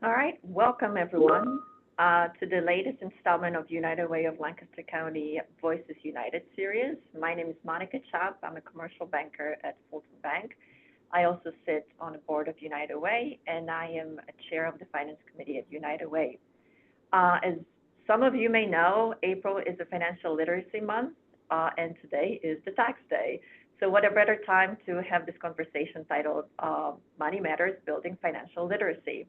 All right, welcome everyone to the latest installment of United Way of Lancaster County Voices United series. My name is Monika Chap. I'm a commercial banker at Fulton Bank. I also sit on the board of United Way, and I am a chair of the finance committee at United Way. As some of you may know, April is a financial literacy month, and today is the tax day. So what a better time to have this conversation titled Money Matters, Building Financial Literacy.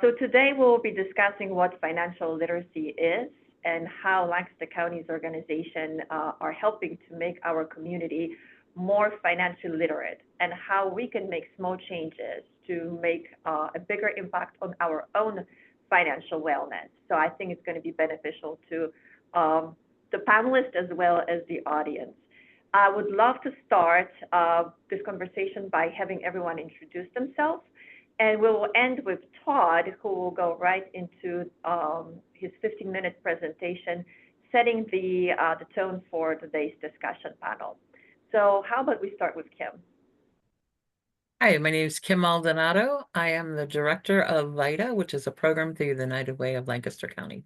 So today we'll be discussing what financial literacy is and how Lancaster County's organization are helping to make our community more financially literate, and how we can make small changes to make a bigger impact on our own financial wellness. So I think it's going to be beneficial to the panelists as well as the audience. I would love to start this conversation by having everyone introduce themselves. And we will end with Todd, who will go right into his 15-minute presentation, setting the tone for today's discussion panel. So how about we start with Kim? Hi, my name is Kim Maldonado. I am the director of VITA, which is a program through the United Way of Lancaster County.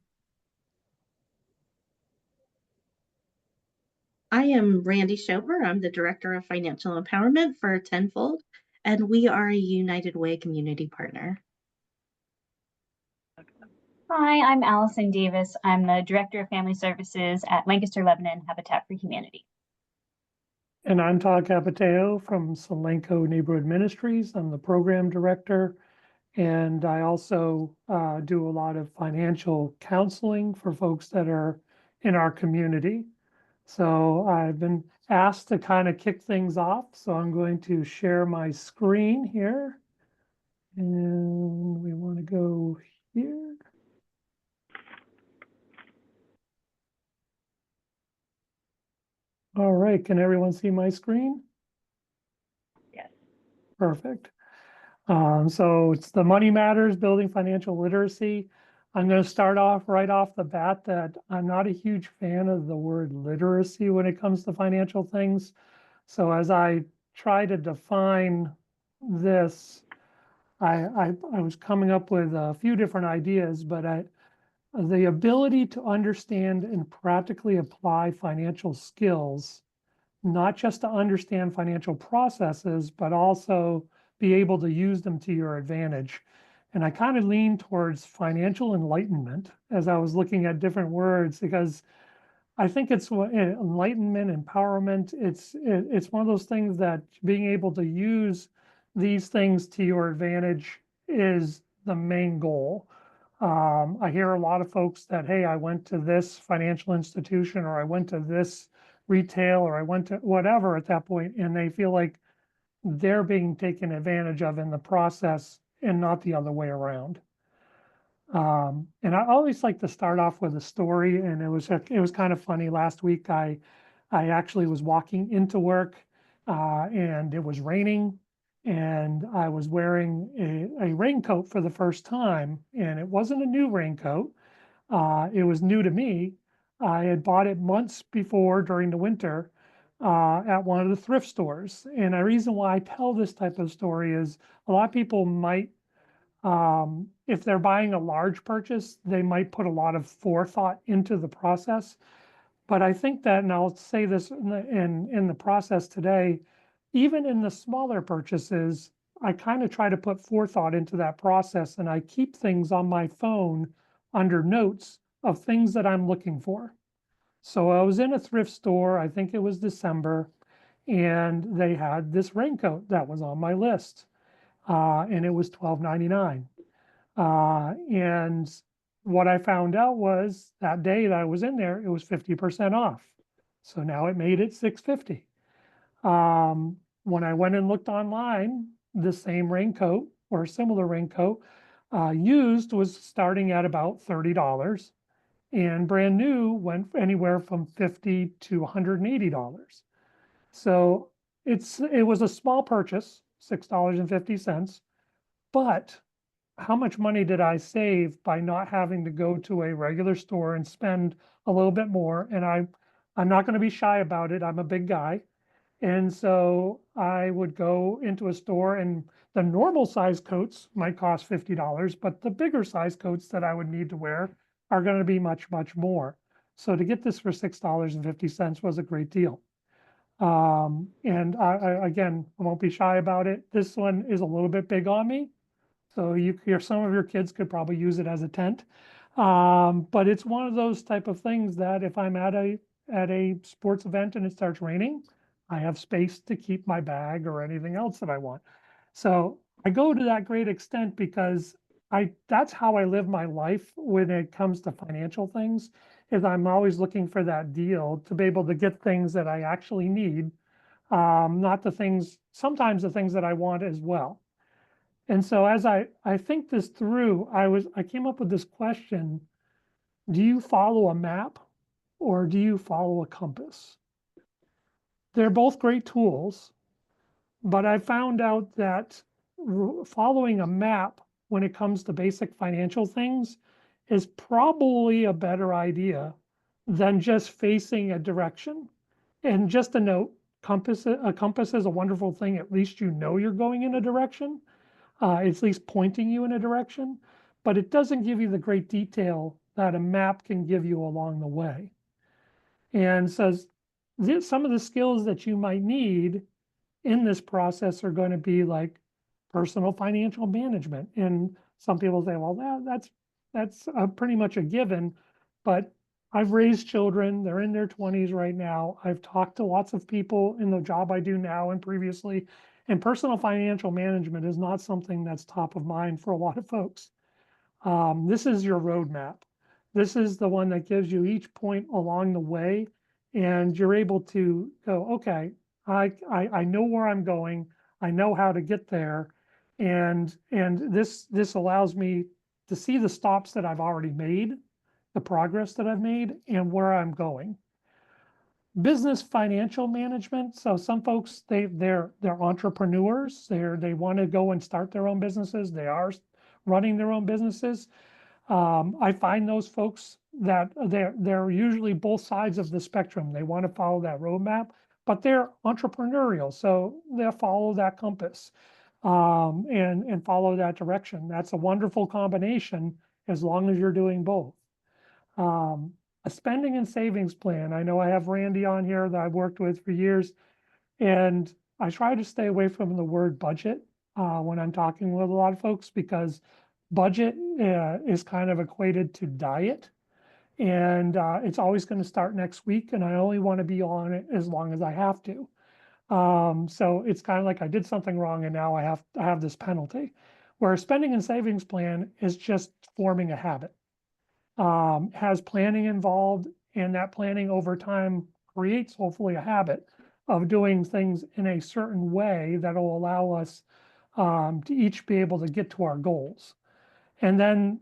I am Randi Shober. I'm the director of financial empowerment for Tenfold, and we are a United Way community partner. Hi, I'm Allyson Davis. I'm the Director of Family Services at Lancaster, Lebanon, Habitat for Humanity. And I'm Todd Capitao from Solanco Neighborhood Ministries. I'm the program director, and I also do a lot of financial counseling for folks that are in our community. So I've been asked to kind of kick things off, so I'm going to share my screen here. And we want to go here. All right, can everyone see my screen? Yes. Perfect. So it's the Money Matters, Building Financial Literacy. I'm going to start off right off the bat that I'm not a huge fan of the word literacy when it comes to financial things. So as I try to define this, I was coming up with a few different ideas, but the ability to understand and practically apply financial skills, not just to understand financial processes, but also be able to use them to your advantage. And I kind of lean towards financial enlightenment as I was looking at different words, because I think it's enlightenment, empowerment. It's one of those things that being able to use these things to your advantage is the main goal. I hear a lot of folks that, hey, I went to this financial institution, or I went to this retail, or I went to whatever at that point, and they feel like they're being taken advantage of in the process and not the other way around. And I always like to start off with a story, and it was kind of funny. Last week, I actually was walking into work, and it was raining, and I was wearing a raincoat for the first time, and it wasn't a new raincoat. It was new to me. I had bought it months before during the winter at one of the thrift stores. And the reason why I tell this type of story is a lot of people might, if they're buying a large purchase, they might put a lot of forethought into the process. But I think that, and I'll say this in the process today, even in the smaller purchases, I kind of try to put forethought into that process, and I keep things on my phone under notes of things that I'm looking for. So I was in a thrift store, I think it was December, and they had this raincoat that was on my list, and it was $12.99. And what I found out was that day that I was in there, it was 50% off. So now it made it $6.50. When I went and looked online, the same raincoat or similar raincoat used was starting at about $30, and brand new went anywhere from $50 to $180. So it was a small purchase, $6.50, but how much money did I save by not having to go to a regular store and spend a little bit more? And I'm not going to be shy about it. I'm a big guy. And so I would go into a store, and the normal size coats might cost $50, but the bigger size coats that I would need to wear are going to be much, much more. So to get this for $6.50 was a great deal. And again, I won't be shy about it. This one is a little bit big on me. So some of your kids could probably use it as a tent. But it's one of those type of things that if I'm at a sports event and it starts raining, I have space to keep my bag or anything else that I want. So I go to that great extent because that's how I live my life when it comes to financial things, is I'm always looking for that deal to be able to get things that I actually need, not sometimes the things that I want as well. And so as I think this through, I came up with this question: do you follow a map or do you follow a compass? They're both great tools, but I found out that following a map when it comes to basic financial things is probably a better idea than just facing a direction. And just a note, a compass is a wonderful thing. At least you know you're going in a direction. It's at least pointing you in a direction, but it doesn't give you the great detail that a map can give you along the way. And so some of the skills that you might need in this process are going to be like personal financial management. And some people say, well, that's pretty much a given, but I've raised children, they're in their 20s right now. I've talked to lots of people in the job I do now and previously, and personal financial management is not something that's top of mind for a lot of folks. This is your roadmap. This is the one that gives you each point along the way, and you're able to go, okay, I know where I'm going. I know how to get there. And this allows me to see the stops that I've already made, the progress that I've made, and where I'm going. Business financial management. So some folks, they're entrepreneurs. They want to go and start their own businesses. They are running their own businesses. I find those folks that they're usually both sides of the spectrum. They want to follow that roadmap, but they're entrepreneurial, so they'll follow that compass and follow that direction. That's a wonderful combination as long as you're doing both. A spending and savings plan. I know I have Randi on here that I've worked with for years, and I try to stay away from the word budget when I'm talking with a lot of folks, because budget is kind of equated to diet, and it's always going to start next week, and I only want to be on it as long as I have to. So it's kind of like I did something wrong and now I have this penalty. Where a spending and savings plan is just forming a habit. Has planning involved, and that planning over time creates hopefully a habit of doing things in a certain way that will allow us to each be able to get to our goals. And then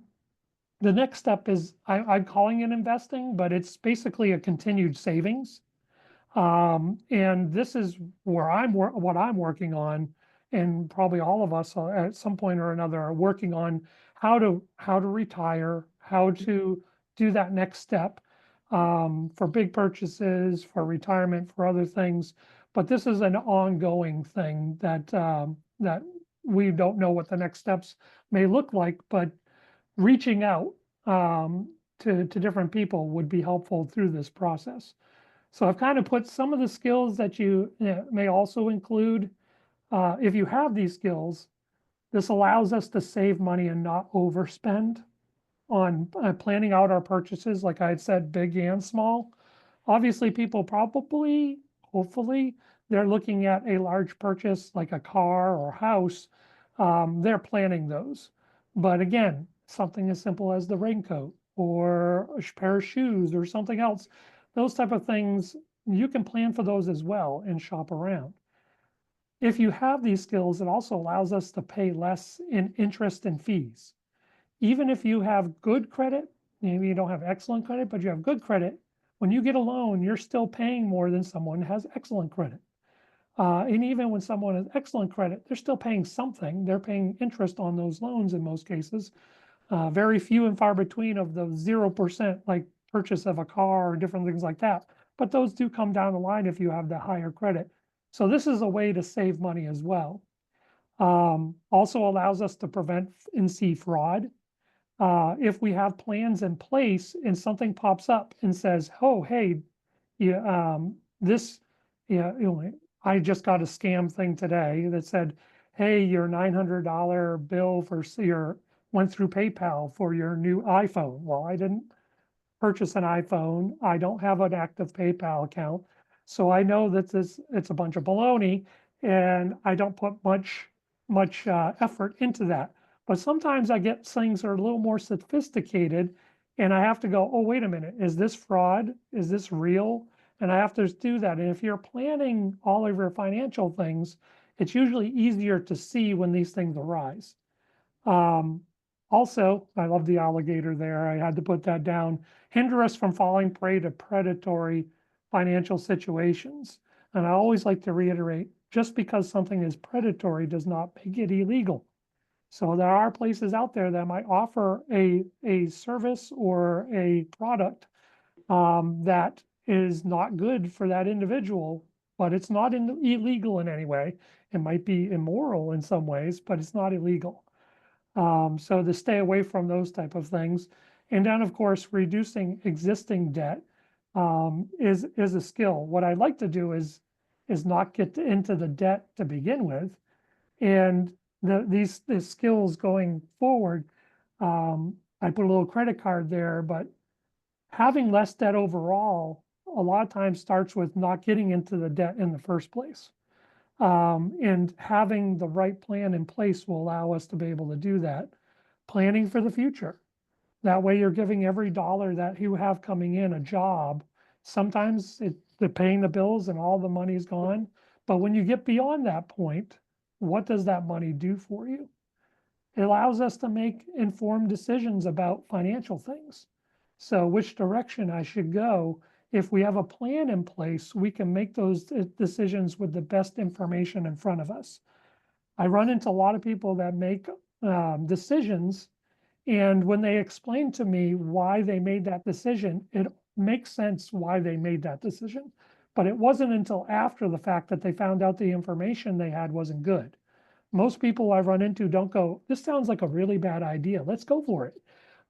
the next step is, I'm calling it investing, but it's basically a continued savings. And this is where what I'm working on, and probably all of us at some point or another are working on how to retire, how to do that next step for big purchases, for retirement, for other things. But this is an ongoing thing that that we don't know what the next steps may look like, but reaching out to different people would be helpful through this process. So I've kind of put some of the skills that you may also include. If you have these skills, this allows us to save money and not overspend on planning out our purchases, like I had said, big and small. Obviously, people probably, hopefully, they're looking at a large purchase like a car or house. They're planning those. But again, something as simple as the raincoat or a pair of shoes or something else, those type of things, you can plan for those as well and shop around. If you have these skills, it also allows us to pay less in interest and fees. Even if you have good credit, maybe you don't have excellent credit, but you have good credit, when you get a loan, you're still paying more than someone who has excellent credit. And even when someone has excellent credit, they're still paying something. They're paying interest on those loans in most cases. Very few and far between of the 0% like purchase of a car or different things like that. But those do come down the line if you have the higher credit. So this is a way to save money as well. Also allows us to prevent and see fraud. If we have plans in place and something pops up and says, oh, hey, yeah, this, yeah, I just got a scam thing today that said, hey, your $900 bill for your went through PayPal for your new iPhone. Well, I didn't purchase an iPhone. I don't have an active PayPal account. So I know that it's a bunch of baloney, and I don't put much effort into that. But sometimes I get things that are a little more sophisticated, and I have to go, oh, wait a minute, is this fraud? Is this real? And I have to do that. And if you're planning all of your financial things, it's usually easier to see when these things arise. Also, I love the alligator there. I had to put that down. Hinder us from falling prey to predatory financial situations. And I always like to reiterate, just because something is predatory does not make it illegal. So there are places out there that might offer a service or a product that is not good for that individual, but it's not illegal in any way. It might be immoral in some ways, but it's not illegal. So to stay away from those type of things. And then, of course, reducing existing debt is a skill. What I'd like to do is not get into the debt to begin with. And these skills going forward, I put a little credit card there, but having less debt overall, a lot of times starts with not getting into the debt in the first place. And having the right plan in place will allow us to be able to do that. Planning for the future. That way you're giving every dollar that you have coming in a job. Sometimes they're paying the bills and all the money's gone. But when you get beyond that point, what does that money do for you? It allows us to make informed decisions about financial things. So which direction I should go. If we have a plan in place, we can make those decisions with the best information in front of us. I run into a lot of people that make decisions, and when they explain to me why they made that decision, it makes sense why they made that decision. But it wasn't until after the fact that they found out the information they had wasn't good. Most people I've run into don't go, this sounds like a really bad idea, let's go for it.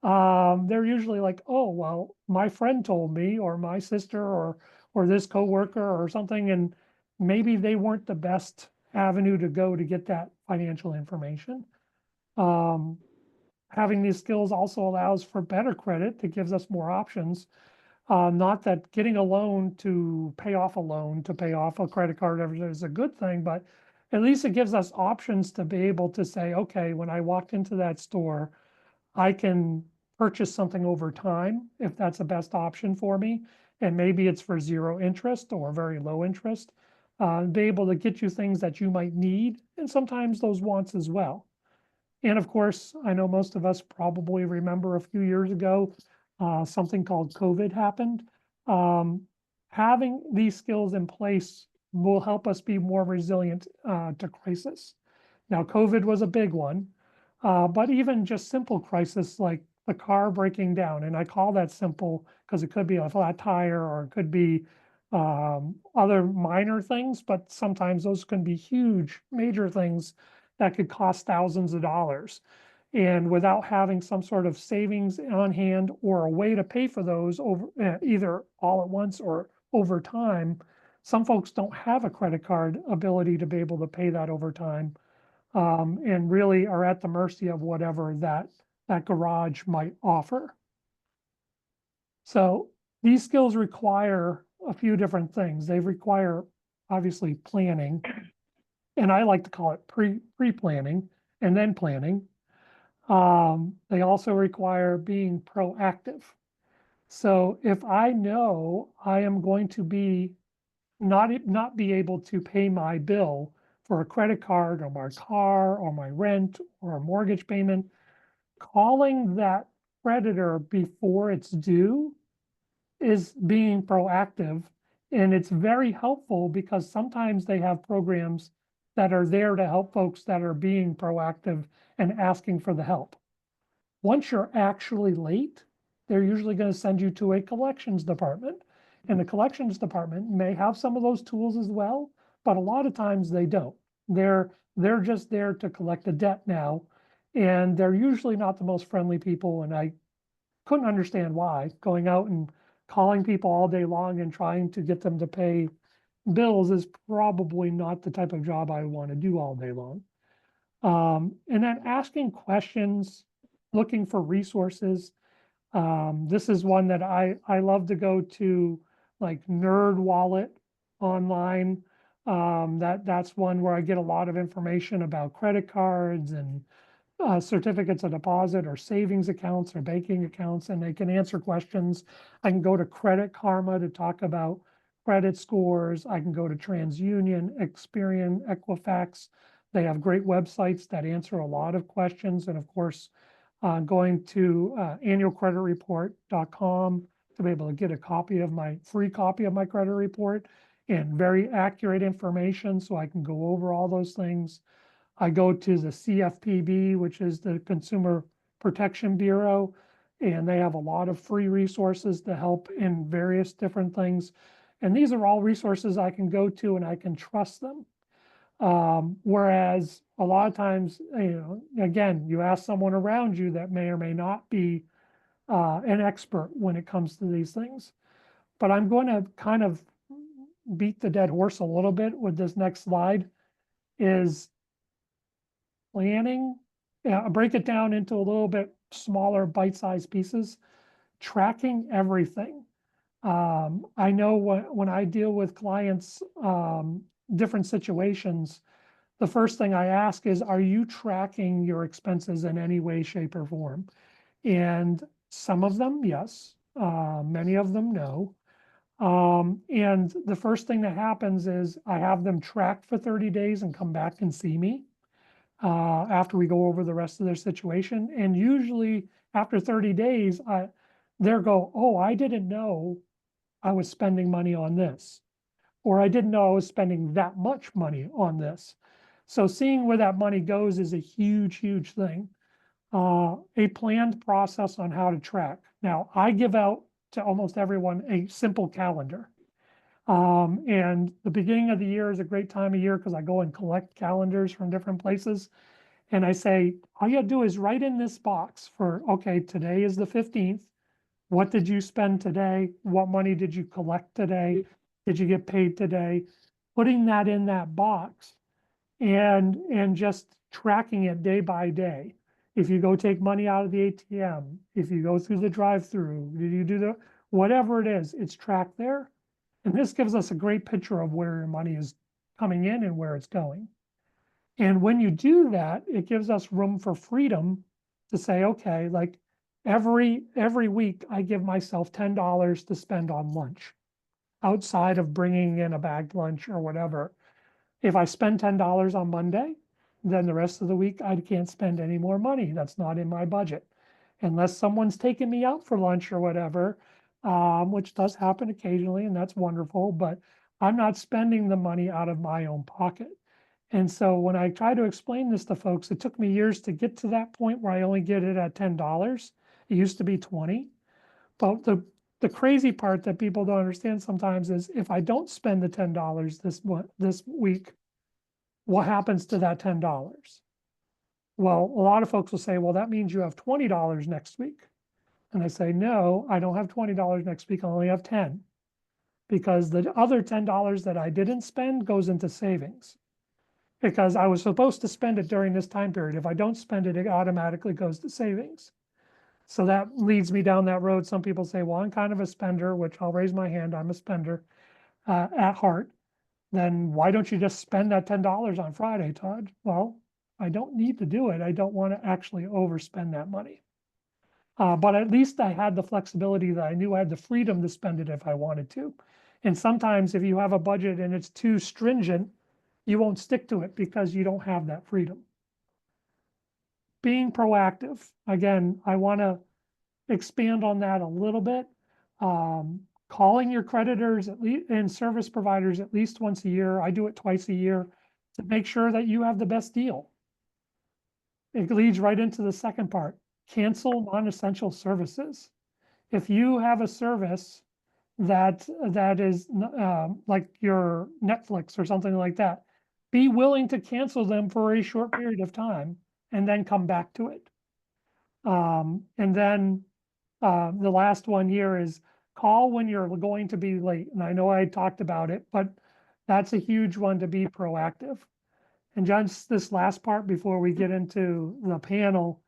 They're usually like, oh, well, my friend told me, or my sister, or this coworker or something, and maybe they weren't the best avenue to go to get that financial information. Having these skills also allows for better credit. It gives us more options. Not that getting a loan to pay off a loan, to pay off a credit card is a good thing, but at least it gives us options to be able to say, okay, when I walked into that store, I can purchase something over time if that's the best option for me. And maybe it's for zero interest or very low interest. Be able to get you things that you might need, and sometimes those wants as well. And of course, I know most of us probably remember a few years ago, something called COVID happened. Having these skills in place will help us be more resilient to crisis. Now, COVID was a big one, but even just simple crisis like the car breaking down, and I call that simple because it could be a flat tire or it could be other minor things, but sometimes those can be huge, major things that could cost thousands of dollars. And without having some sort of savings on hand or a way to pay for those over either all at once or over time, some folks don't have a credit card ability to be able to pay that over time, and really are at the mercy of whatever that garage might offer. So these skills require a few different things. They require obviously planning, and I like to call it pre-planning and then planning. They also require being proactive. So if I know I am going to be not be able to pay my bill for a credit card or my car or my rent or a mortgage payment, calling that creditor before it's due is being proactive. And it's very helpful because sometimes they have programs that are there to help folks that are being proactive and asking for the help. Once you're actually late, they're usually going to send you to a collections department. And the collections department may have some of those tools as well, but a lot of times they don't. They're just there to collect a debt now, and they're usually not the most friendly people, and I couldn't understand why. Going out and calling people all day long and trying to get them to pay bills is probably not the type of job I want to do all day long. And then asking questions, looking for resources. This is one that I love to go to, like Nerd Wallet online. That's one where I get a lot of information about credit cards and certificates of deposit or savings accounts or banking accounts, and they can answer questions. I can go to Credit Karma to talk about credit scores. I can go to TransUnion, Experian, Equifax. They have great websites that answer a lot of questions. And of course, going to annualcreditreport.com to be able to get a free copy of my credit report and very accurate information so I can go over all those things. I go to the CFPB, which is the Consumer Protection Bureau, and they have a lot of free resources to help in various different things. And these are all resources I can go to and I can trust them. Whereas a lot of times, again, you ask someone around you that may or may not be an expert when it comes to these things. But I'm going to kind of beat the dead horse a little bit with this next slide, is planning. Break it down into a little bit smaller bite-sized pieces, tracking everything. I know when I deal with clients, different situations, the first thing I ask is, are you tracking your expenses in any way, shape, or form? And some of them, yes. Many of them, no. And the first thing that happens is I have them track for 30 days and come back and see me after we go over the rest of their situation. And usually after 30 days, they'll go, oh, I didn't know I was spending money on this, or I didn't know I was spending that much money on this. So seeing where that money goes is a huge, huge thing. A planned process on how to track. Now, I give out to almost everyone a simple calendar. And the beginning of the year is a great time of year because I go and collect calendars from different places. And I say, all you gotta do is write in this box for, okay, today is the 15th. What did you spend today? What money did you collect today? Did you get paid today? Putting that in that box and just tracking it day by day. If you go take money out of the ATM, if you go through the drive-through, did you do whatever it is, it's tracked there. And this gives us a great picture of where your money is coming in and where it's going. And when you do that, it gives us room for freedom to say, okay, like every week I give myself $10 to spend on lunch outside of bringing in a bagged lunch or whatever. If I spend $10 on Monday, then the rest of the week I can't spend any more money. That's not in my budget. Unless someone's taking me out for lunch or whatever, which does happen occasionally, and that's wonderful, but I'm not spending the money out of my own pocket. And so when I try to explain this to folks, it took me years to get to that point where I only get it at $10. It used to be 20. But the crazy part that people don't understand sometimes is if I don't spend the $10 this week, what happens to that $10? Well, a lot of folks will say, well, that means you have $20 next week. And I say, no, I don't have $20 next week. I only have 10 because the other $10 that I didn't spend goes into savings because I was supposed to spend it during this time period. If I don't spend it, it automatically goes to savings. So that leads me down that road. Some people say, well, I'm kind of a spender, which I'll raise my hand. I'm a spender at heart. Then why don't you just spend that $10 on Friday, Todd? Well, I don't need to do it. I don't want to actually overspend that money. But at least I had the flexibility that I knew I had the freedom to spend it if I wanted to. And sometimes if you have a budget and it's too stringent, you won't stick to it because you don't have that freedom. Being proactive. Again, I want to expand on that a little bit. Calling your creditors at least and service providers at least once a year. I do it twice a year to make sure that you have the best deal. It leads right into the second part. Cancel non-essential services. If you have a service that is like your Netflix or something like that. Be willing to cancel them for a short period of time and then come back to it. And then the last one here is call when you're going to be late. And I know I talked about it, but that's a huge one, to be proactive. And just this last part before we get into the panel,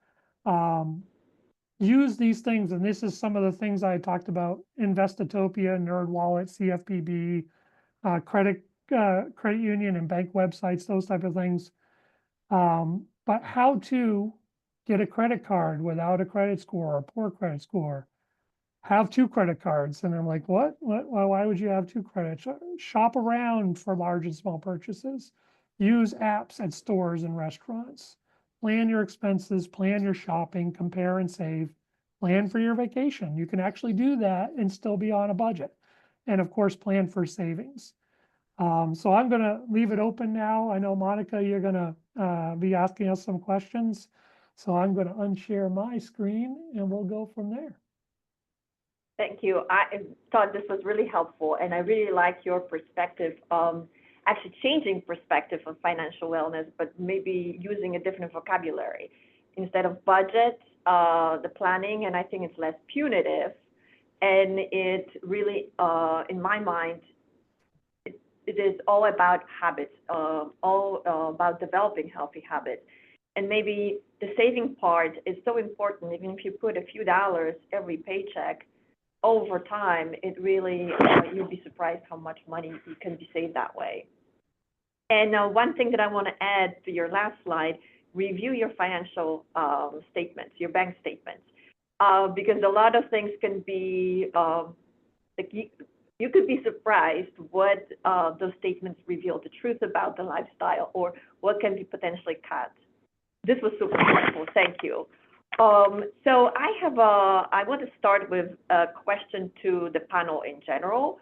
use these things, and this is some of the things I talked about: Investotopia, NerdWallet, CFPB, credit union and bank websites, those type of things. But how to get a credit card without a credit score or poor credit score. Have 2 credit cards. And I'm like, what? Why would you have 2 credits? Shop around for large and small purchases. Use apps at stores and restaurants. Plan your expenses, plan your shopping, compare and save. Plan for your vacation. You can actually do that and still be on a budget. And of course, plan for savings. So I'm going to leave it open now. I know, Monika, you're going to be asking us some questions. So I'm going to unshare my screen and we'll go from there. Thank you. I thought this was really helpful, and I really like your perspective, actually changing perspective of financial wellness, but maybe using a different vocabulary. Instead of budget, the planning, and I think it's less punitive, and it really, in my mind, it is all about habits, all about developing healthy habits. And maybe the saving part is so important. Even if you put a few dollars every paycheck, over time, it really, you'll be surprised how much money you can be saved that way. And one thing that I want to add to your last slide, review your financial statements, your bank statements, because a lot of things can be, like you could be surprised what those statements reveal the truth about the lifestyle or what can be potentially cut. This was super helpful. Thank you. So I want to start with a question to the panel in general.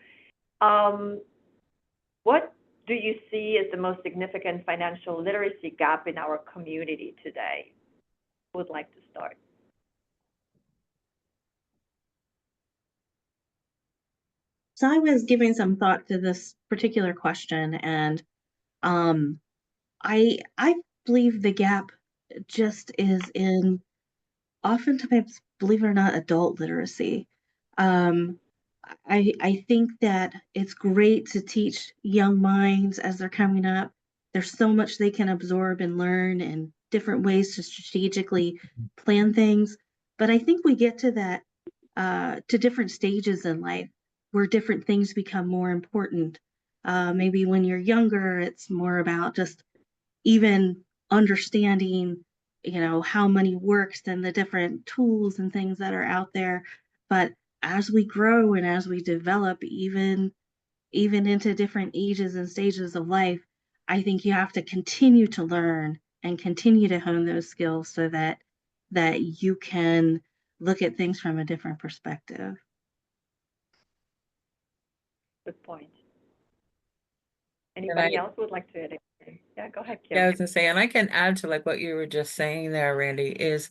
What do you see as the most significant financial literacy gap in our community today? Who would like to start? So I was giving some thought to this particular question, and I believe the gap just is in, oftentimes, believe it or not, adult literacy. I think that it's great to teach young minds as they're coming up. There's so much they can absorb and learn, and different ways to strategically plan things. But I think we get to that, to different stages in life where different things become more important. Maybe when you're younger, it's more about just even understanding, how money works and the different tools and things that are out there. But as we grow and as we develop, even into different ages and stages of life, I think you have to continue to learn and continue to hone those skills so that you can look at things from a different perspective. Good point. Anybody else would like to add anything? Yeah, go ahead, Kim. Yeah, I was gonna say, and I can add to like what you were just saying there, Randi, is,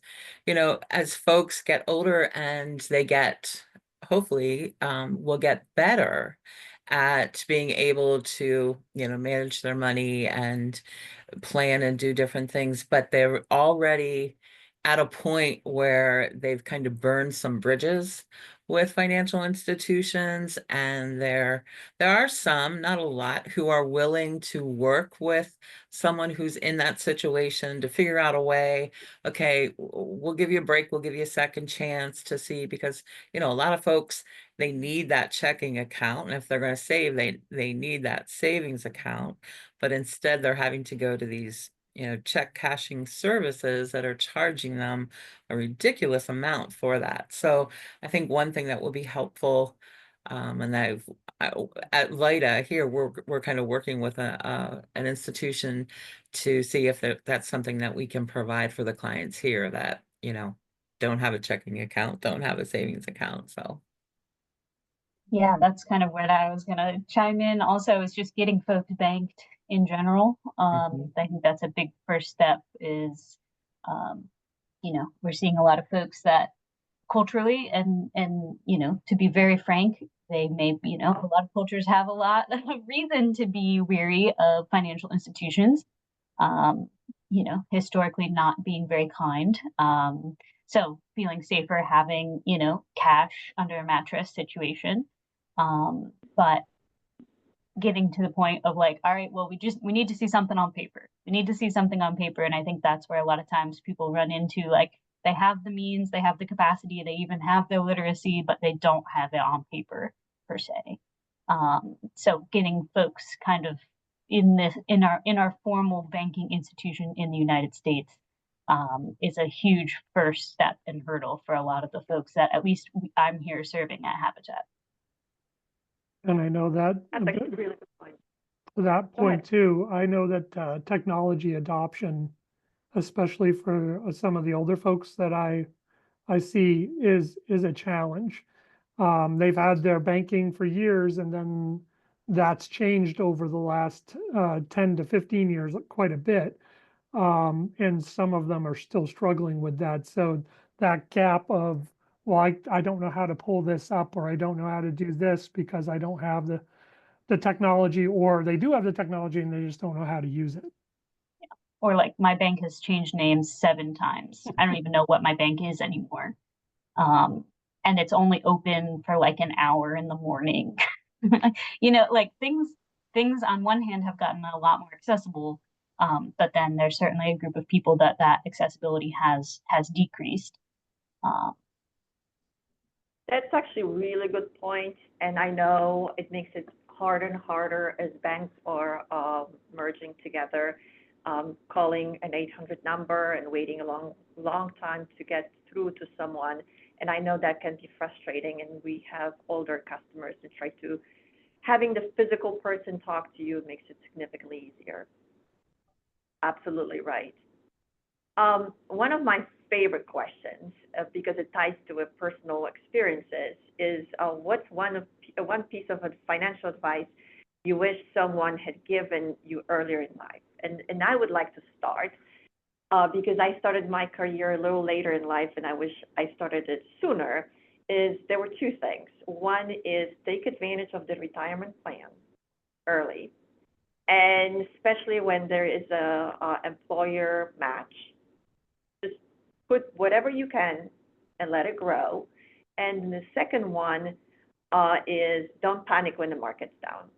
as folks get older and they get, hopefully, will get better at being able to, manage their money and plan and do different things, but they're already at a point where they've kind of burned some bridges with financial institutions, and there are some, not a lot, who are willing to work with someone who's in that situation to figure out a way. Okay, we'll give you a break, we'll give you a second chance to see, because a lot of folks, they need that checking account, and if they're going to save, they need that savings account, but instead they're having to go to these check cashing services that are charging them a ridiculous amount for that. So I think one thing that will be helpful, and that at LIDA here, we're kind of working with an institution to see if that's something that we can provide for the clients here that, don't have a checking account, don't have a savings account. So. Yeah, that's kind of what I was going to chime in. Also, is just getting folks banked in general. I think that's a big first step is, we're seeing a lot of folks that culturally and, to be very frank, they may, you know, a lot of cultures have a lot of reason to be weary of financial institutions, you know, historically not being very kind. So feeling safer having, you know, cash under a mattress situation. But getting to the point of like, all right, well, we need to see something on paper. We need to see something on paper. And I think that's where a lot of times people run into like, they have the means, they have the capacity, they even have the literacy, but they don't have it on paper per se. So getting folks kind of in our formal banking institution in the United States is a huge first step and hurdle for a lot of the folks that at least I'm here serving at Habitat. And I know that That's actually a really good point. to that Go ahead. point too, I know that technology adoption, especially for some of the older folks that I see, is a challenge. They've had their banking for years, and then that's changed over the last 10 to 15 years quite a bit. And some of them are still struggling with that. So that gap of, well, I don't know how to pull this up, or I don't know how to do this because I don't have the technology, or they do have the technology and they just don't know how to use it. Or like my bank has changed names 7 times. I don't even know what my bank is anymore. And it's only open for like an hour in the morning. You know, like things on one hand have gotten a lot more accessible, but then there's certainly a group of people that accessibility has decreased. That's actually a really good point, and I know it makes it harder and harder as banks are merging together, calling an 800 number and waiting a long time to get through to someone. And I know that can be frustrating, and we have older customers and try to, having the physical person talk to you makes it significantly easier. Absolutely right. One of my favorite questions, because it ties to a personal experiences, is what's one piece of financial advice you wish someone had given you earlier in life? And I would like to start because I started my career a little later in life, and I wish I started it sooner. There were 2 things. One is take advantage of the retirement plan early, and especially when there is a employer match. Just put whatever you can and let it grow. And the second one is don't panic when the market's down.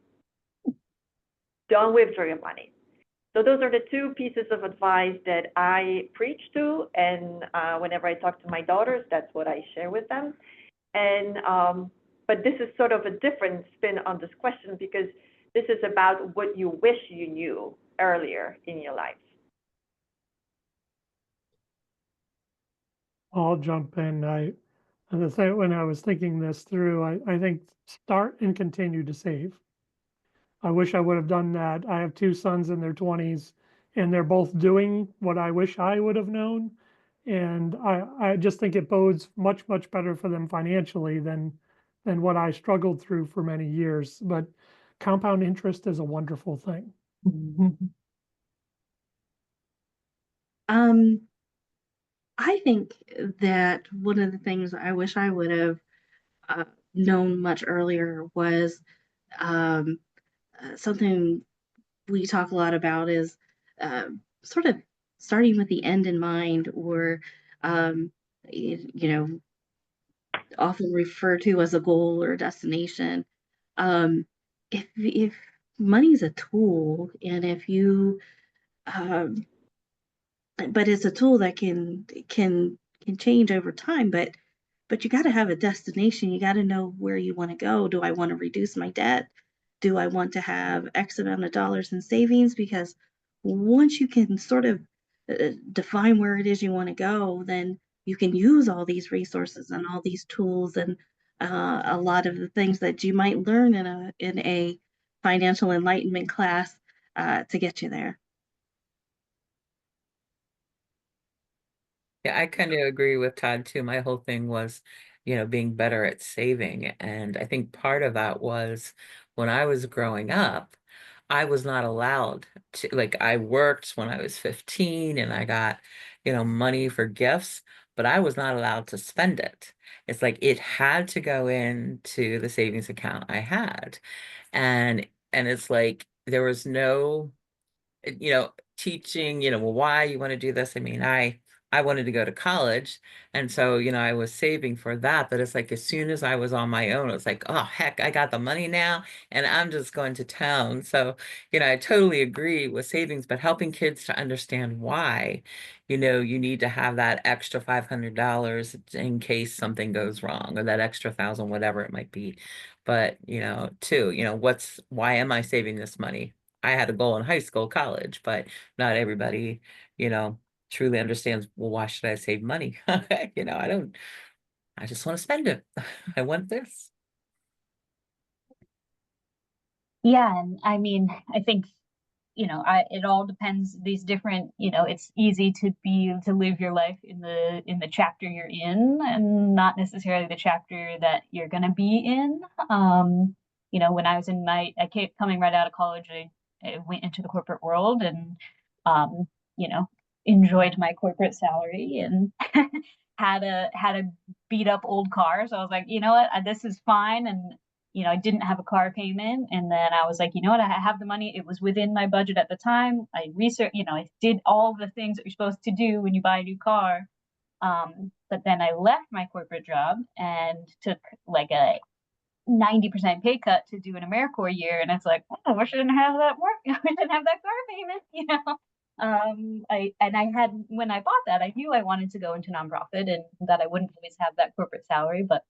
Don't withdraw your money. So those are the 2 pieces of advice that I preach to, and whenever I talk to my daughters, that's what I share with them. And but this is sort of a different spin on this question, because this is about what you wish you knew earlier in your life. I'll jump in. When I was thinking this through, I think start and continue to save. I wish I would have done that. I have 2 sons in their 20s, and they're both doing what I wish I would have known. And I just think it bodes much better for them financially than what I struggled through for many years. But compound interest is a wonderful thing. I think that one of the things I wish I would have known much earlier was something we talk a lot about is sort of starting with the end in mind, or you know, often referred to as a goal or a destination. If money's a tool, and if you but it's a tool that can change over time, but you got to have a destination. You got to know where you want to go. Do I want to reduce my debt? Do I want to have X amount of dollars in savings? Because once you can sort of define where it is you want to go, then you can use all these resources and all these tools and a lot of the things that you might learn in a financial enlightenment class to get you there. Yeah, I kind of agree with Todd too. My whole thing was, being better at saving. And I think part of that was when I was growing up, I was not allowed to, I worked when I was 15 and I got, money for gifts, but I was not allowed to spend it. It's like it had to go into the savings account I had. And it's like there was no, teaching, well, why you want to do this. I mean, I wanted to go to college. And so, I was saving for that. But it's like as soon as I was on my own, it was like, oh, heck, I got the money now and I'm just going to town. So, I totally agree with savings, but helping kids to understand why, you need to have that extra $500 in case something goes wrong, or that extra 1,000, whatever it might be. But, too, why am I saving this money? I had a goal in high school, college, but not everybody, truly understands, well, why should I save money? I just want to spend it. I want this. Yeah, and I mean, I think, it all depends. These different, it's easy to live your life in the chapter you're in, and not necessarily the chapter that you're gonna be in. When I was I kept coming right out of college, I went into the corporate world and, um, you know, enjoyed my corporate salary and had a beat up old car. So I was like, you know what, this is fine. And I didn't have a car payment. And then I was like, you know what, I have the money. It was within my budget at the time. I researched, I did all the things that you're supposed to do when you buy a new car. But then I left my corporate job and took like a 90% pay cut to do an AmeriCorps year. And it's like, oh, I shouldn't have that work. I shouldn't have that car payment, I had, when I bought that, I knew I wanted to go into nonprofit and that I wouldn't always have that corporate salary, but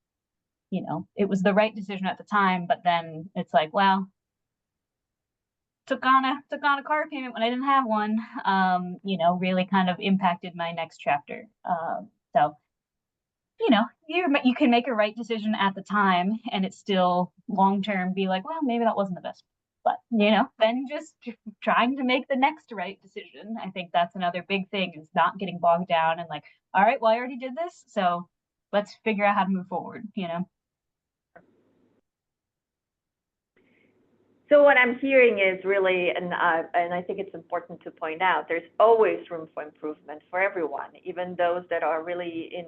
it was the right decision at the time. But then it's like, well, took on a car payment when I didn't have one, really kind of impacted my next chapter. So you can make a right decision at the time and it's still long term be like, well, maybe that wasn't the best. But then just trying to make the next right decision. I think that's another big thing, is not getting bogged down and like, all right, well, I already did this, so let's figure out how to move forward. So what I'm hearing is really, and I think it's important to point out, there's always room for improvement for everyone, even those that are really in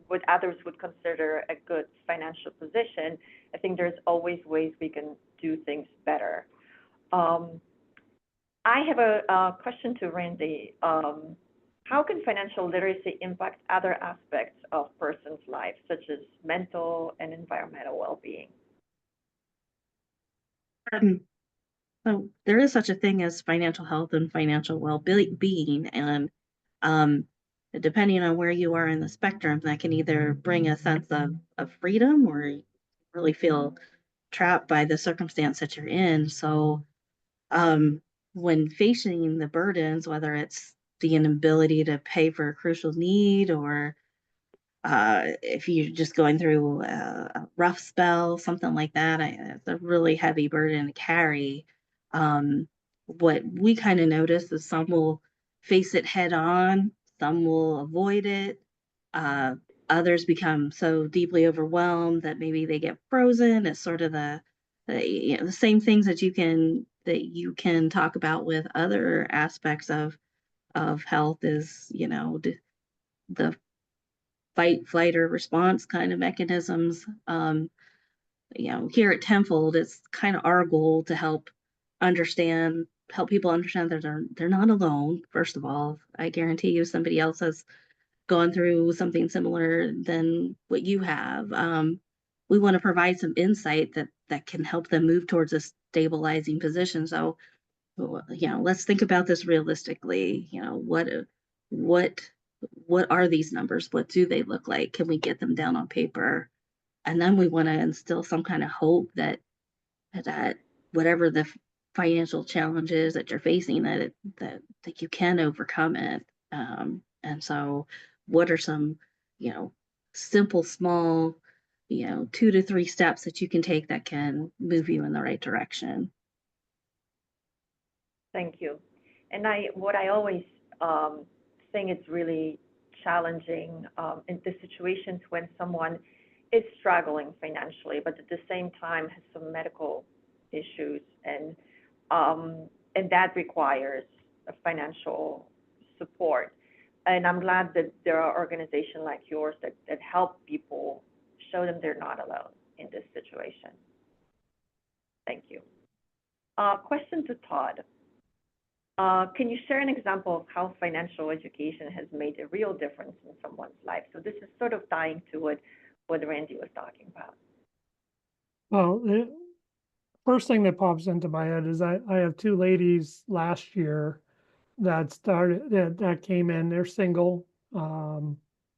what others would consider a good financial position. I think there's always ways we can do things better. I have a question to Randi. How can financial literacy impact other aspects of person's life, such as mental and environmental well-being? So there is such a thing as financial health and financial well-being, and depending on where you are in the spectrum, that can either bring a sense of freedom, or you really feel trapped by the circumstance that you're in. So when facing the burdens, whether it's the inability to pay for a crucial need, or if you're just going through a rough spell, something like that, it's a really heavy burden to carry. What we kind of notice is some will face it head on, some will avoid it. Others become so deeply overwhelmed that maybe they get frozen. It's sort of the same things that you can talk about with other aspects of health, is the fight, flight, or response kind of mechanisms. Here at Tenfold, it's kind of our goal to help people understand that they're not alone. First of all, I guarantee you somebody else has gone through something similar than what you have. We want to provide some insight that can help them move towards a stabilizing position. So, let's think about this realistically. What are these numbers? What do they look like? Can we get them down on paper? And then we want to instill some kind of hope that whatever the financial challenges that you're facing, that you can overcome it. And so, what are some simple, small 2 to 3 steps that you can take that can move you in the right direction? Thank you. And what I always think is really challenging in the situations when someone is struggling financially, but at the same time has some medical issues, and that requires a financial support. And I'm glad that there are organizations like yours that help people, show them they're not alone in this situation. Thank you. Question to Todd. Can you share an example of how financial education has made a real difference in someone's life? So this is sort of tying to what Randi was talking about. Well, the first thing that pops into my head is I have two ladies last year that came in. They're single,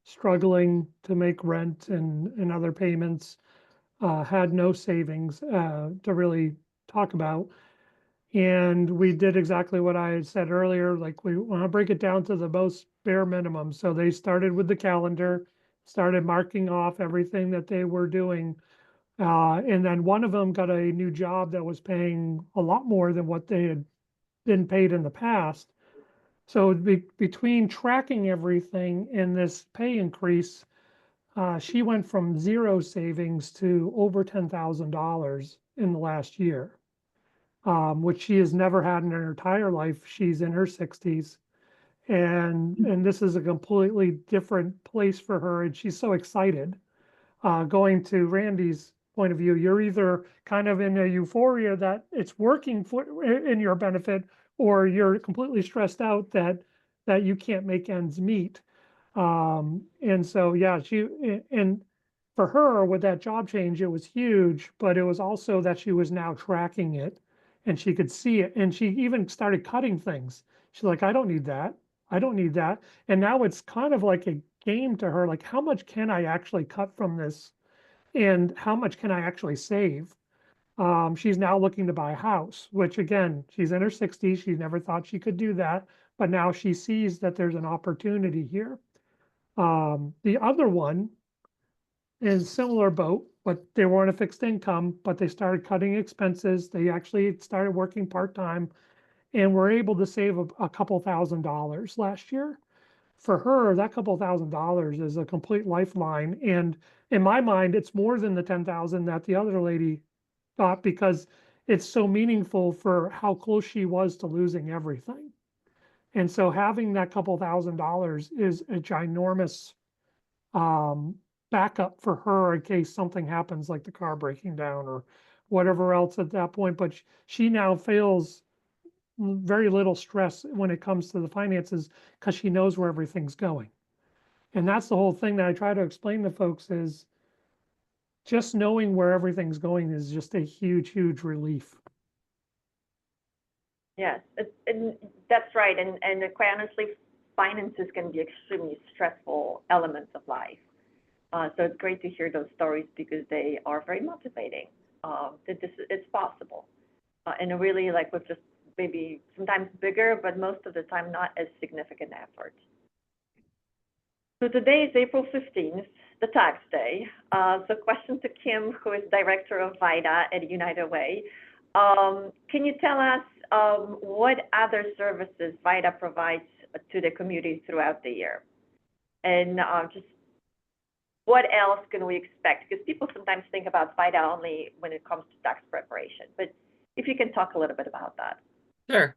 struggling to make rent and other payments, had no savings to really talk about. And we did exactly what I had said earlier, like we want to break it down to the most bare minimum. So they started with the calendar, started marking off everything that they were doing. And then one of them got a new job that was paying a lot more than what they had been paid in the past. So between tracking everything and this pay increase, she went from zero savings to over $10,000 in the last year, which she has never had in her entire life. She's in her 60s, and this is a completely different place for her, and she's so excited. Going to Randi's point of view, you're either kind of in a euphoria that it's working in your benefit, or you're completely stressed out that you can't make ends meet. And so, yeah, and for her with that job change, it was huge, but it was also that she was now tracking it and she could see it. And she even started cutting things. She's like, I don't need that. I don't need that. And now it's kind of like a game to her, like, how much can I actually cut from this? And how much can I actually save? She's now looking to buy a house, which again, she's in her 60s. She never thought she could do that, but now she sees that there's an opportunity here. The other one is similar boat, but they weren't a fixed income, but they started cutting expenses. They actually started working part-time and were able to save a couple $1,000s last year. For her, that couple $1,000s is a complete lifeline. And in my mind, it's more than the 10,000 that the other lady thought, because it's so meaningful for how close she was to losing everything. And so having that couple $1,000s is a ginormous backup for her in case something happens, like the car breaking down or whatever else at that point. But she now feels very little stress when it comes to the finances because she knows where everything's going. And that's the whole thing that I try to explain to folks, is just knowing where everything's going is just a huge, huge relief. Yes, and that's right. And quite honestly, finances can be extremely stressful elements of life. So it's great to hear those stories because they are very motivating. That it's possible, and really, like, with just maybe sometimes bigger, but most of the time not as significant effort. So today is April 15th, the tax day. So question to Kim, who is Director of VITA at United Way. Can you tell us what other services VITA provides to the community throughout the year? And just what else can we expect? Because people sometimes think about VITA only when it comes to tax preparation, but if you can talk a little bit about that. Sure.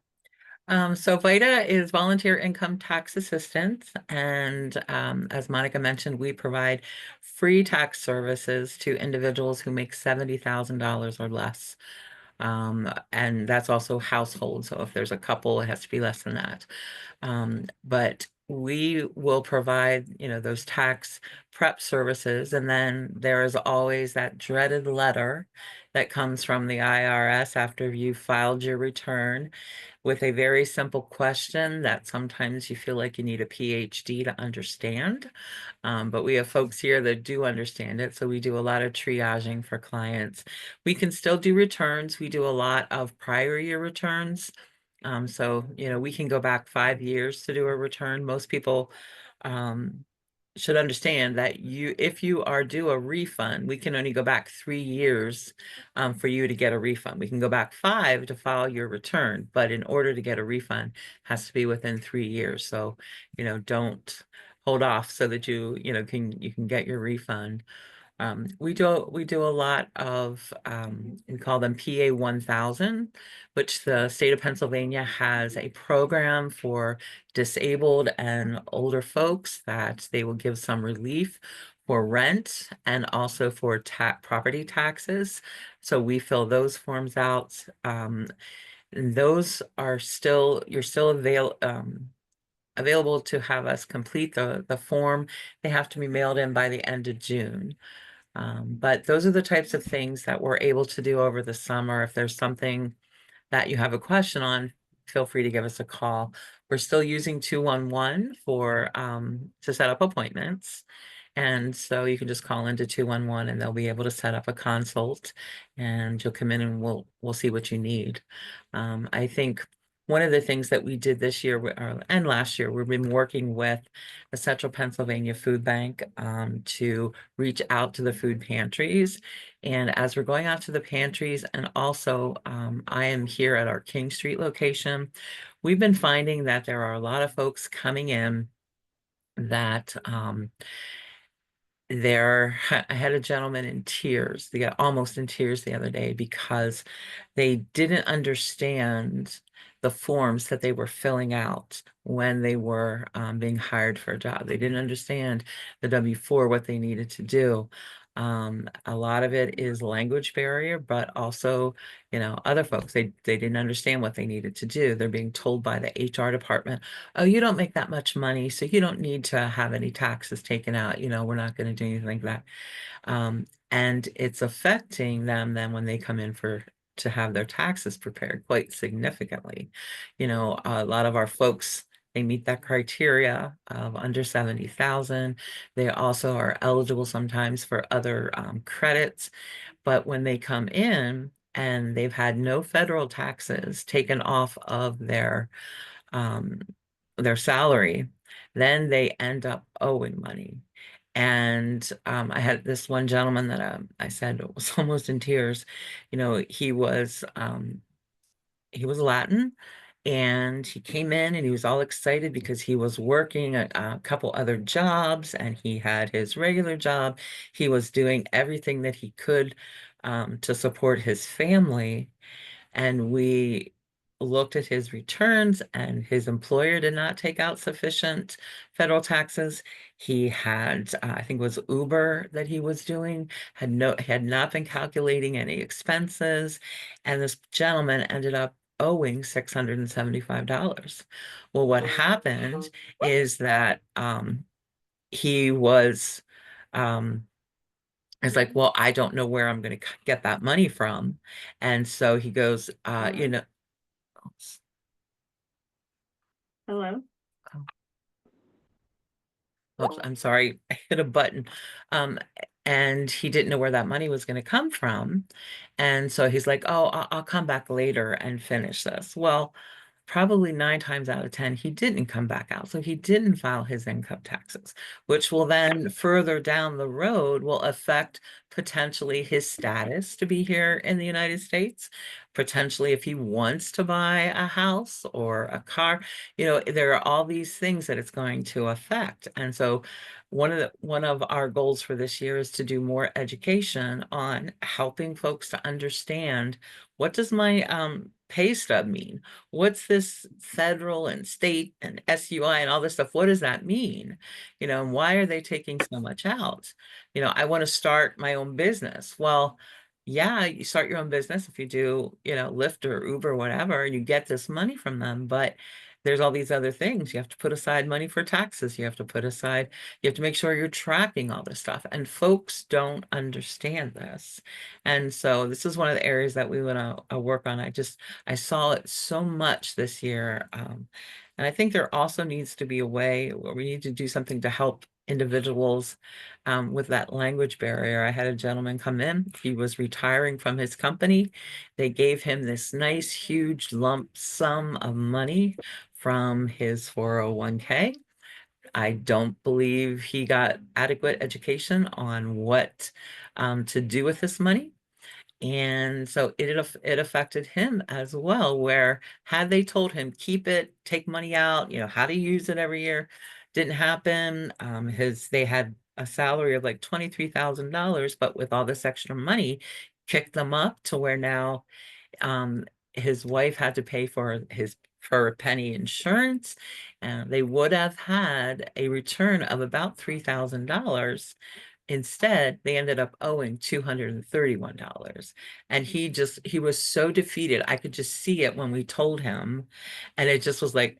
So VITA is volunteer income tax assistance. And as Monika mentioned, we provide free tax services to individuals who make $70,000 or less. And that's also household. So if there's a couple, it has to be less than that. But we will provide, those tax prep services. And then there is always that dreaded letter that comes from the IRS after you filed your return with a very simple question that sometimes you feel like you need a PhD to understand. But we have folks here that do understand it. So we do a lot of triaging for clients. We can still do returns. We do a lot of prior year returns. So, we can go back 5 years to do a return. Most people should understand that if you are due a refund, we can only go back 3 years for you to get a refund. We can go back 5 to file your return, but in order to get a refund, it has to be within 3 years. So, don't hold off so that you can get your refund. We do a lot of, we call them PA 1000, which the state of Pennsylvania has a program for disabled and older folks that they will give some relief for rent and also for property taxes. So we fill those forms out. And those are still, you're still available to have us complete the form. They have to be mailed in by the end of June. But those are the types of things that we're able to do over the summer. If there's something that you have a question on, feel free to give us a call. We're still using 211 for to set up appointments. And so you can just call into 211 and they'll be able to set up a consult and you'll come in and we'll see what you need. I think one of the things that we did this year and last year, we've been working with the Central Pennsylvania Food Bank to reach out to the food pantries. And as we're going out to the pantries, and also I am here at our King Street location, we've been finding that there are a lot of folks coming in that I had a gentleman in tears, they got almost in tears the other day because they didn't understand the forms that they were filling out when they were being hired for a job. They didn't understand the W-4, what they needed to do. A lot of it is language barrier, but also, other folks, they didn't understand what they needed to do. They're being told by the HR department, oh, you don't make that much money, so you don't need to have any taxes taken out. We're not going to do anything like that. And it's affecting them then when they come in to have their taxes prepared quite significantly. A lot of our folks, they meet that criteria of under 70,000. They also are eligible sometimes for other credits, but when they come in and they've had no federal taxes taken off of their salary, then they end up owing money. And I had this one gentleman that I said was almost in tears. He was Latin, and he came in and he was all excited because he was working a couple other jobs and he had his regular job. He was doing everything that he could to support his family. And we looked at his returns and his employer did not take out sufficient federal taxes. He had, I think it was Uber that he was doing, had not been calculating any expenses. And this gentleman ended up owing $675. Well, what happened is that he was it's like, well, I don't know where I'm going to get that money from. And so he goes, Hello? oops, I'm sorry, I hit a button. And he didn't know where that money was going to come from. And so he's like, oh, I'll come back later and finish this. Well, probably 9 times out of 10, he didn't come back out. So he didn't file his income taxes, which will then further down the road will affect potentially his status to be here in the United States. Potentially if he wants to buy a house or a car, there are all these things that it's going to affect. And so one of our goals for this year is to do more education on helping folks to understand, what does my pay stub mean? What's this federal and state and SUI and all this stuff? What does that mean? And why are they taking so much out? I want to start my own business. Well, yeah, you start your own business if you do, Lyft or Uber, whatever, and you get this money from them, but there's all these other things. You have to put aside money for taxes. You have to make sure you're tracking all this stuff. And folks don't understand this. And so this is one of the areas that we want to work on. I saw it so much this year. And I think there also needs to be a way where we need to do something to help individuals with that language barrier. I had a gentleman come in. He was retiring from his company. They gave him this nice, huge lump sum of money from his 401k. I don't believe he got adequate education on what to do with this money. And so it affected him as well, where had they told him, keep it, take money out, how to use it every year, didn't happen. They had a salary of like $23,000, but with all this extra money, kicked them up to where now his wife had to pay for a penny insurance, and they would have had a return of about $3,000. Instead, they ended up owing $231. And he was so defeated. I could just see it when we told him. And it just was like,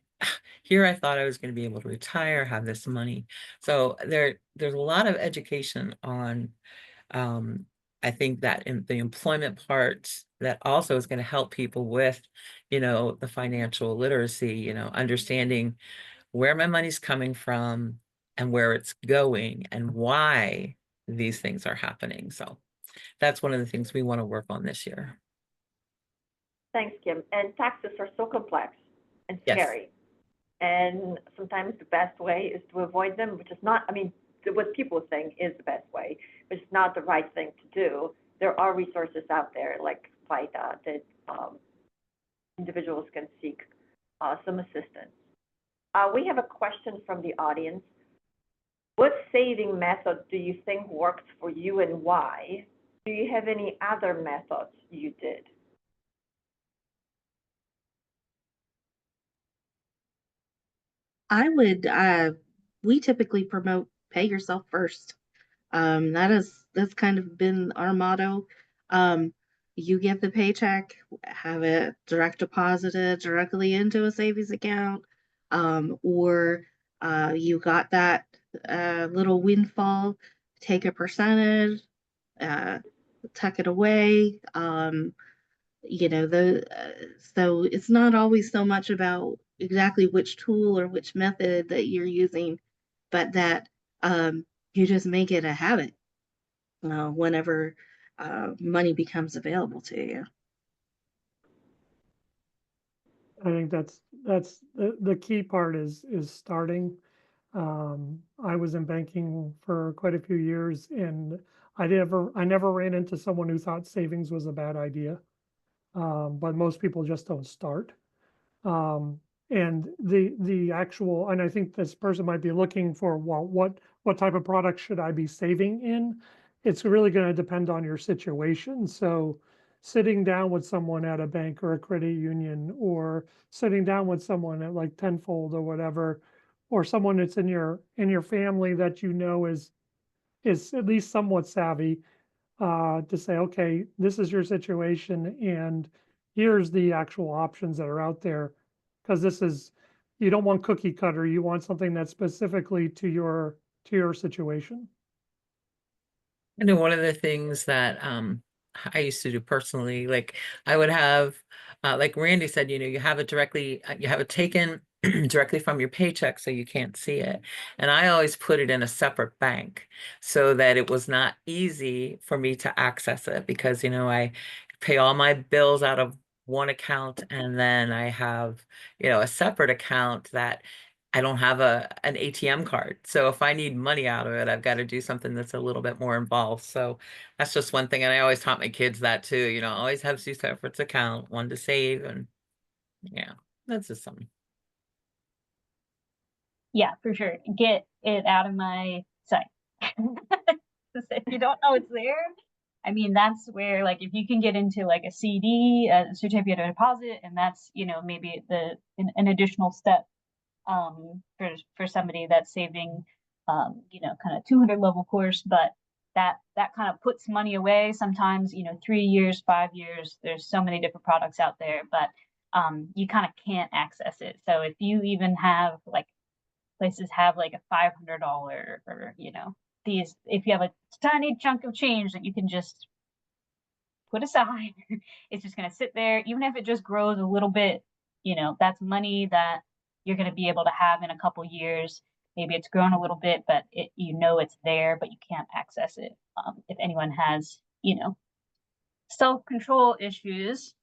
here I thought I was going to be able to retire, have this money. So there's a lot of education on, I think that in the employment part that also is going to help people with, the financial literacy, understanding where my money's coming from and where it's going and why these things are happening. So that's one of the things we want to work on this year. Thanks, Kim. And taxes are so complex and Yes. scary. And sometimes the best way is to avoid them, which is not, what people are saying is the best way, but it's not the right thing to do. There are resources out there like FIDA that individuals can seek some assistance. We have a question from the audience. What saving method do you think worked for you and why? Do you have any other methods you did? We typically promote pay yourself first. That's kind of been our motto. You get the paycheck, have it direct deposited directly into a savings account, or you got that little windfall, take a percentage, tuck it away. So it's not always so much about exactly which tool or which method that you're using, but that you just make it a habit whenever money becomes available to you. I think that's the key part is starting. I was in banking for quite a few years, and I never ran into someone who thought savings was a bad idea. But most people just don't start. And and I think this person might be looking for, well, what type of product should I be saving in? It's really going to depend on your situation. So sitting down with someone at a bank or a credit union, or sitting down with someone at like Tenfold or whatever, or someone that's in your family that is at least somewhat savvy, to say, okay, this is your situation, and here's the actual options that are out there. Because you don't want cookie cutter, you want something that's specifically to your situation. I know one of the things that I used to do personally, like I would have, like Randi said, you have it taken directly from your paycheck so you can't see it. And I always put it in a separate bank so that it was not easy for me to access it, because, I pay all my bills out of one account, and then I have, a separate account that I don't have an ATM card. So if I need money out of it, I've got to do something that's a little bit more involved. So that's just one thing. And I always taught my kids that too, always have two separate account, one to save, and yeah, that's just something. Yeah, for sure. Get it out of my sight. If you don't know it's there, that's where, like, if you can get into like a CD, a certificate of deposit, and that's, maybe an additional step for somebody that's saving, kind of 200 level course, but that kind of puts money away sometimes, 3 years, 5 years, there's so many different products out there, but you kind of can't access it. So if you even have, like, places have like a $500 or, if you have a tiny chunk of change that you can just put aside, it's just going to sit there. Even if it just grows a little bit, that's money that you're going to be able to have in a couple years. Maybe it's grown a little bit, but it's there, but you can't access it. If anyone has, self-control issues,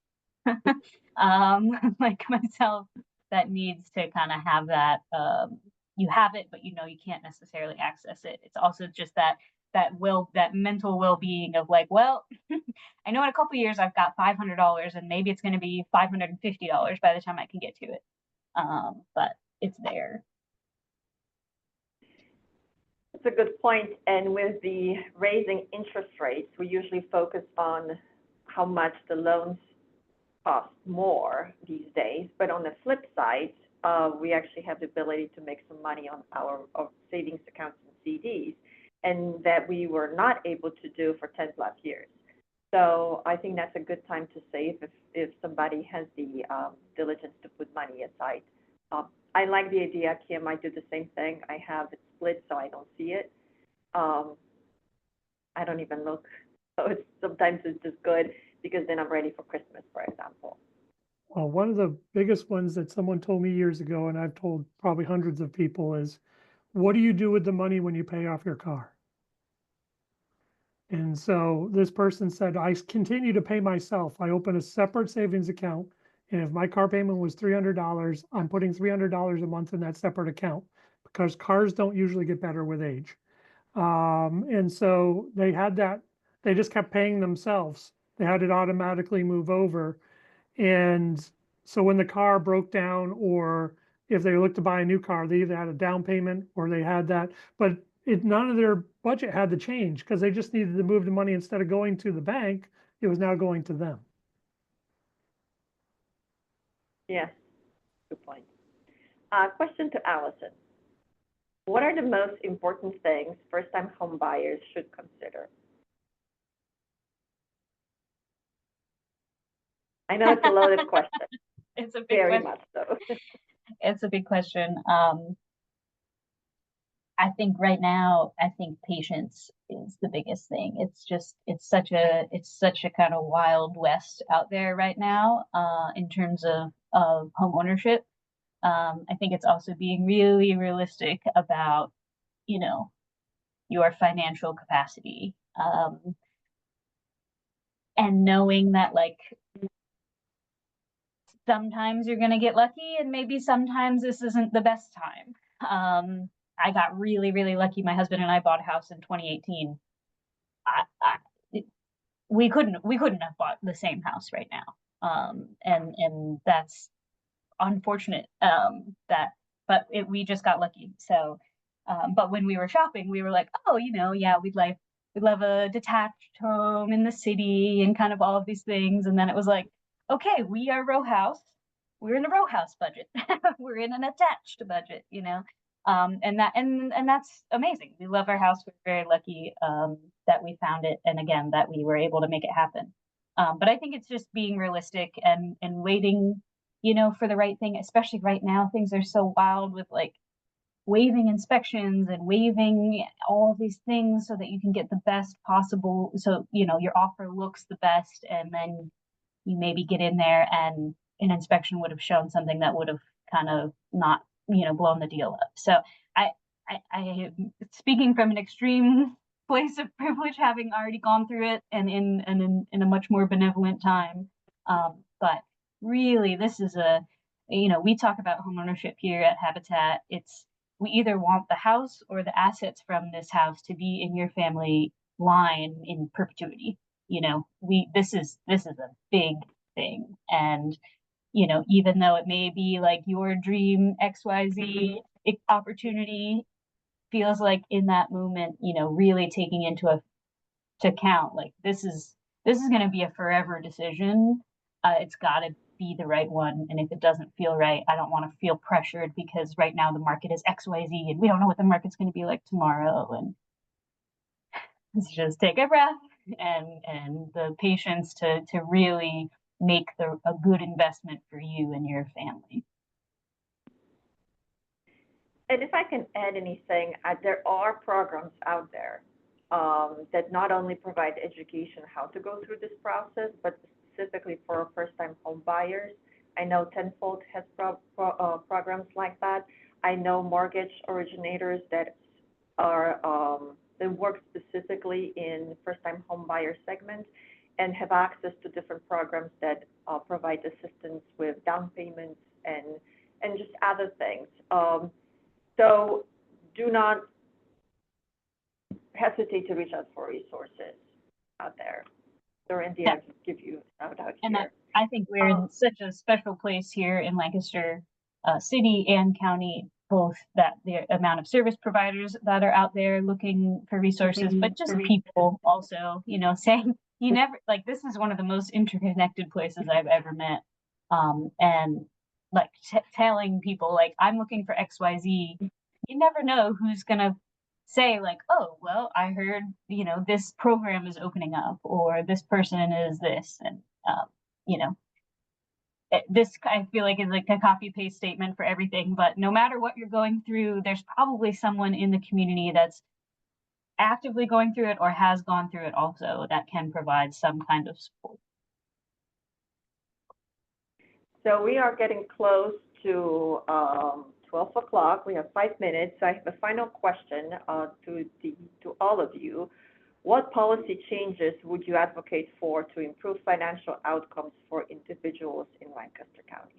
like myself, that needs to kind of have that, you have it, but you can't necessarily access it. It's also just that mental well-being of like, well, I know in a couple of years I've got $500, and maybe it's going to be $550 by the time I can get to it. But it's there. That's a good point. And with the raising interest rates, we usually focus on how much the loans cost more these days. But on the flip side, we actually have the ability to make some money on our savings accounts and CDs, and that we were not able to do for 10 plus years. So I think that's a good time to save if somebody has the diligence to put money aside. I like the idea, Kim. I do the same thing. I have it split so I don't see it. I don't even look. So sometimes it's just good because then I'm ready for Christmas, for example. Well, one of the biggest ones that someone told me years ago, and I've told probably hundreds of people, is what do you do with the money when you pay off your car? And so this person said, I continue to pay myself. I open a separate savings account. And if my car payment was $300, I'm putting $300 a month in that separate account because cars don't usually get better with age. And so they had that, they just kept paying themselves. They had it automatically move over. And so when the car broke down, or if they looked to buy a new car, they either had a down payment or they had that, but none of their budget had to change because they just needed to move the money. Instead of going to the bank, it was now going to them. Yes, good point. Question to Allyson. What are the most important things first-time home buyers should consider? I know it's a loaded question. It's a big Very question. much so. It's a big question. I think right now, I think patience is the biggest thing. It's such a kind of wild west out there right now, in terms of home ownership. I think it's also being really realistic about, your financial capacity, and knowing that, like, sometimes you're gonna get lucky and maybe sometimes this isn't the best time. I got really, really lucky. My husband and I bought a house in 2018. We couldn't have bought the same house right now. And that's unfortunate, but we just got lucky. So, but when we were shopping, we were like, oh, yeah, we'd love a detached home in the city and kind of all of these things. And then it was like, okay, we are row house. We're in a row house budget. We're in an attached budget, and that's amazing. We love our house. We're very lucky that we found it, and again that we were able to make it happen. But I think it's just being realistic and waiting, for the right thing. Especially right now, things are so wild with like waiving inspections and waiving all of these things so that you can get the best possible. So your offer looks the best, and then you maybe get in there and an inspection would have shown something that would have kind of not, blown the deal up. So I am speaking from an extreme place of privilege, having already gone through it and in a much more benevolent time. But really, this is we talk about homeownership here at Habitat. We either want the house or the assets from this house to be in your family line in perpetuity. This is a big thing. And, even though it may be like your dream XYZ opportunity, feels like in that moment, really taking into account, like this is going to be a forever decision. It's got to be the right one. And if it doesn't feel right, I don't want to feel pressured because right now the market is XYZ and we don't know what the market's going to be like tomorrow. And let's just take a breath and the patience to really make a good investment for you and your family. And if I can add anything, there are programs out there that not only provide education how to go through this process, but specifically for first-time home buyers. I know Tenfold has programs like that. I know mortgage originators that work specifically in first-time home buyer segments and have access to different programs that provide assistance with down payments and just other things. So do not hesitate to reach out for resources out there. So Randi, I can give you a shout out and here. I think we're in such a special place here in Lancaster City and County both that the amount of service providers that are out there looking for resources, but just people also, you know, saying you never, like, this is one of the most interconnected places I've ever met. And like telling people like, I'm looking for XYZ, you never know who's gonna say like, oh, well, I heard, you know, this program is opening up, or this person is this, and you know, this I feel like is like a copy paste statement for everything, but no matter what you're going through, there's probably someone in the community that's actively going through it or has gone through it also that can provide some kind of support. So we are getting close to 12 o'clock. We have 5 minutes. I have a final question to all of you. What policy changes would you advocate for to improve financial outcomes for individuals in Lancaster County?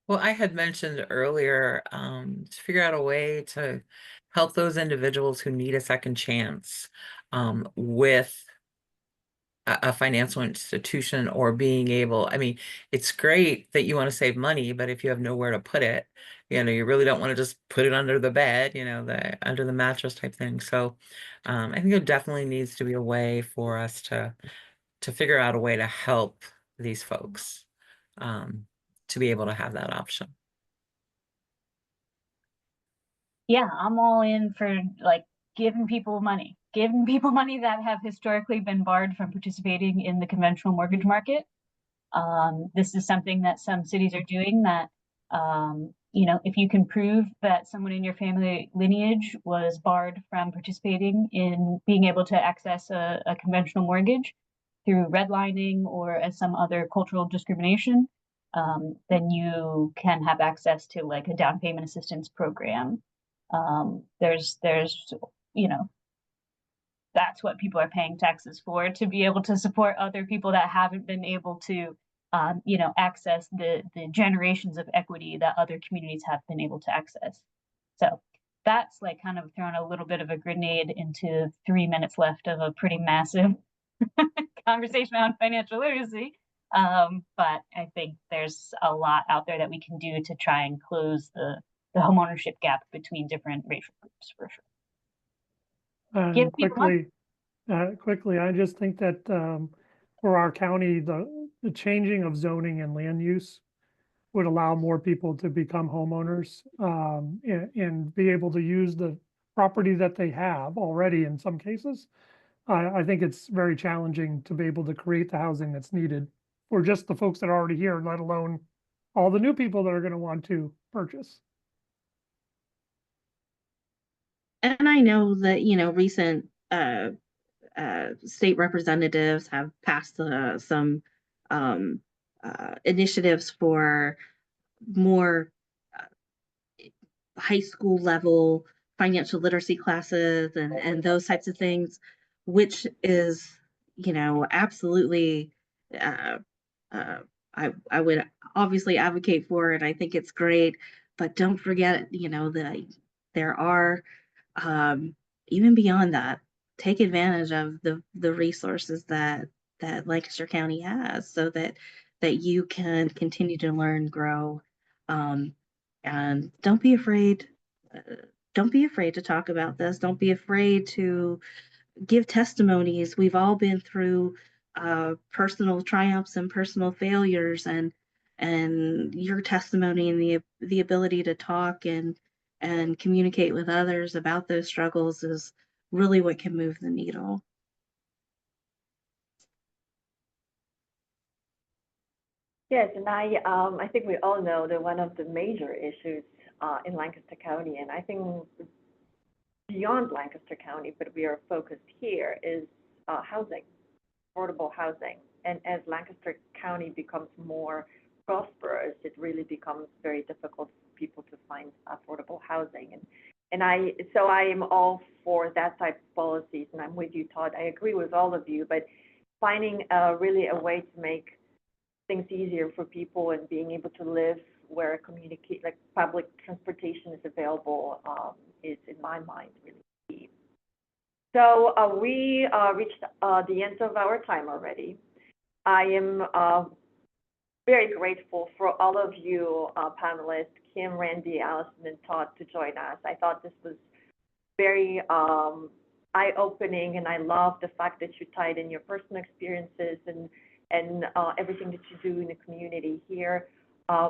Well, I had mentioned earlier to figure out a way to help those individuals who need a second chance with a financial institution, or being able, I mean, it's great that you want to save money, but if you have nowhere to put it, you know, you really don't want to just put it under the bed, you know, under the mattress type thing. So I think there definitely needs to be a way for us to figure out a way to help these folks to be able to have that option. Yeah, I'm all in for like giving people money that have historically been barred from participating in the conventional mortgage market. This is something that some cities are doing that, you know, if you can prove that someone in your family lineage was barred from participating in being able to access a conventional mortgage through redlining or as some other cultural discrimination, then you can have access to like a down payment assistance program. There's, you know, that's what people are paying taxes for, to be able to support other people that haven't been able to, you know, access the generations of equity that other communities have been able to access. So that's like kind of thrown a little bit of a grenade into 3 minutes left of a pretty massive conversation on financial literacy. But I think there's a lot out there that we can do to try and close the homeownership gap between different racial groups, for sure. And quickly, I just think that for our county, the changing of zoning and land use would allow more people to become homeowners and be able to use the property that they have already in some cases. I think it's very challenging to be able to create the housing that's needed for just the folks that are already here, let alone all the new people that are going to want to purchase. And I know that, you know, recent state representatives have passed some initiatives for more high school level financial literacy classes and those types of things, which is, you know, absolutely, I would obviously advocate for it. I think it's great, but don't forget, you know, that there are, even beyond that, take advantage of the resources that Lancaster County has, so that you can continue to learn, grow, and don't be afraid. Don't be afraid to talk about this. Don't be afraid to give testimonies. We've all been through personal triumphs and personal failures, and your testimony and the ability to talk and communicate with others about those struggles is really what can move the needle. Yes, and I think we all know that one of the major issues in Lancaster County, and I think beyond Lancaster County, but we are focused here, is housing, affordable housing. And as Lancaster County becomes more prosperous, it really becomes very difficult for people to find affordable housing. So I am all for that type of policies, and I'm with you, Todd. I agree with all of you, but finding really a way to make things easier for people and being able to live where like public transportation is available is, in my mind, really key. So we reached the end of our time already. I am very grateful for all of you panelists, Kim, Randi, Allyson, and Todd, to join us. I thought this was very eye-opening, and I love the fact that you tied in your personal experiences and everything that you do in the community here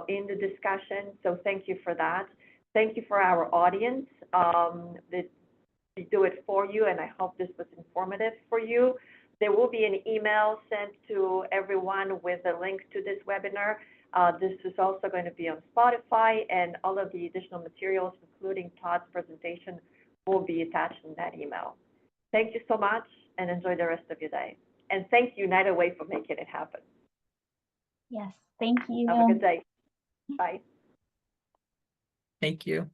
in the discussion. So thank you for that. Thank you for our audience that we do it for you, and I hope this was informative for you. There will be an email sent to everyone with a link to this webinar. This is also going to be on Spotify, and all of the additional materials, including Todd's presentation, will be attached in that email. Thank you so much, and enjoy the rest of your day. And thank you, United Way, for making it happen. Yes, thank you. Have a good day. Bye. Thank you.